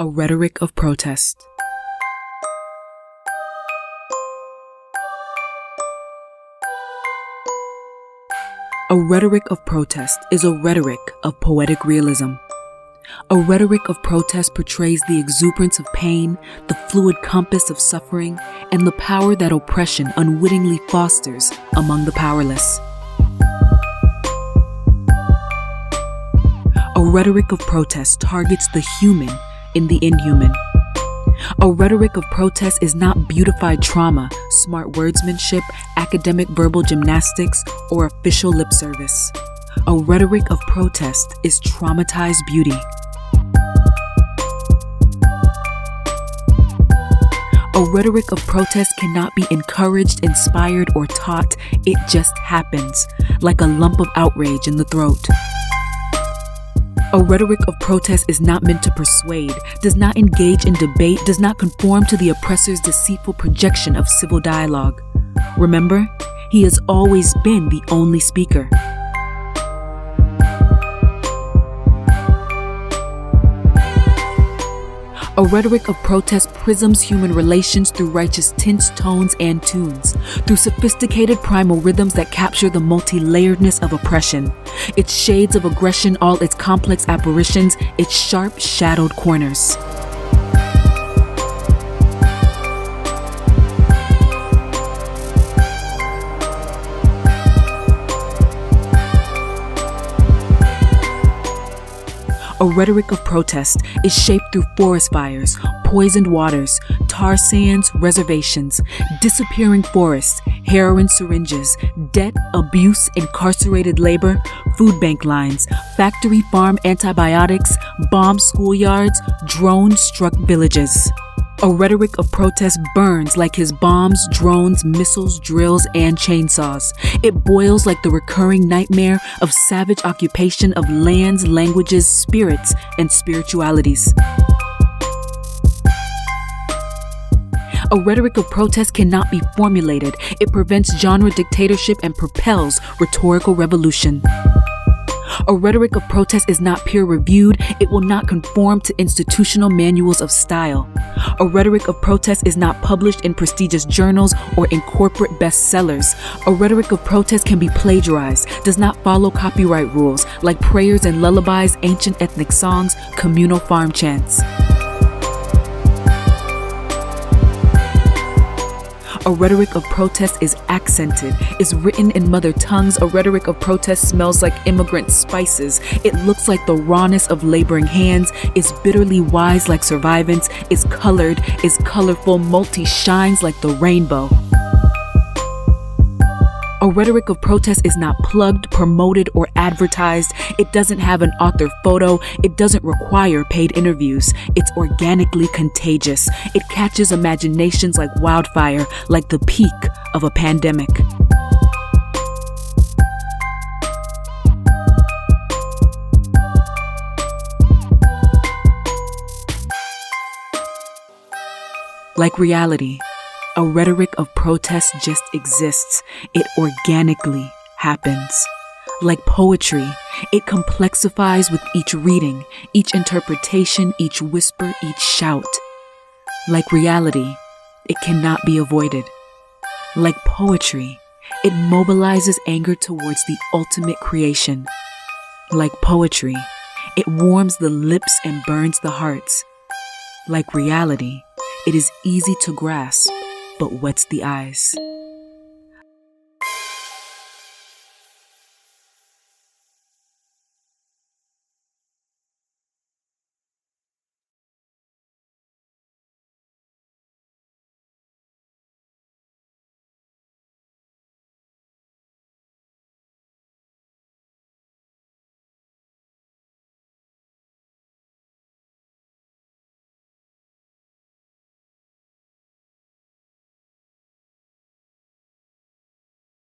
A Rhetoric of Protest. A rhetoric of protest is a rhetoric of poetic realism. A rhetoric of protest portrays the exuberance of pain, the fluid compass of suffering, and the power that oppression unwittingly fosters among the powerless. A rhetoric of protest targets the human in the inhuman. A rhetoric of protest is not beautified trauma, smart wordsmanship, academic verbal gymnastics, or official lip service. A rhetoric of protest is traumatized beauty. A rhetoric of protest cannot be encouraged, inspired, or taught. It just happens, like a lump of outrage in the throat. A rhetoric of protest is not meant to persuade, does not engage in debate, does not conform to the oppressor's deceitful projection of civil dialogue. Remember, he has always been the only speaker. A rhetoric of protest prisms human relations through righteous tints, tones, and tunes, through sophisticated primal rhythms that capture the multi-layeredness of oppression, its shades of aggression, all its complex apparitions, its sharp, shadowed corners. A rhetoric of protest is shaped through forest fires, poisoned waters, tar sands, reservations, disappearing forests, heroin syringes, debt, abuse, incarcerated labor, food bank lines, factory farm antibiotics, bombed schoolyards, drone-struck villages. A rhetoric of protest burns like his bombs, drones, missiles, drills, and chainsaws. It boils like the recurring nightmare of savage occupation of lands, languages, spirits, and spiritualities. A rhetoric of protest cannot be formulated. It prevents genre dictatorship and propels rhetorical revolution. A rhetoric of protest is not peer-reviewed. It will not conform to institutional manuals of style. A rhetoric of protest is not published in prestigious journals or in corporate bestsellers. A rhetoric of protest can be plagiarized, does not follow copyright rules like prayers and lullabies, ancient ethnic songs, communal farm chants. A rhetoric of protest is accented, is written in mother tongues. A rhetoric of protest smells like immigrant spices. It looks like the rawness of laboring hands, is bitterly wise like survivance, is colored, is colorful, multi-shines like the rainbow. A rhetoric of protest is not plugged, promoted, or advertised. It doesn't have an author photo. It doesn't require paid interviews. It's organically contagious. It catches imaginations like wildfire, like the peak of a pandemic. Like reality, a rhetoric of protest just exists. It organically happens. Like poetry, it complexifies with each reading, each interpretation, each whisper, each shout. Like reality, it cannot be avoided. Like poetry, it mobilizes anger towards the ultimate creation. Like poetry, it warms the lips and burns the hearts. Like reality, it is easy to grasp, but wets the eyes.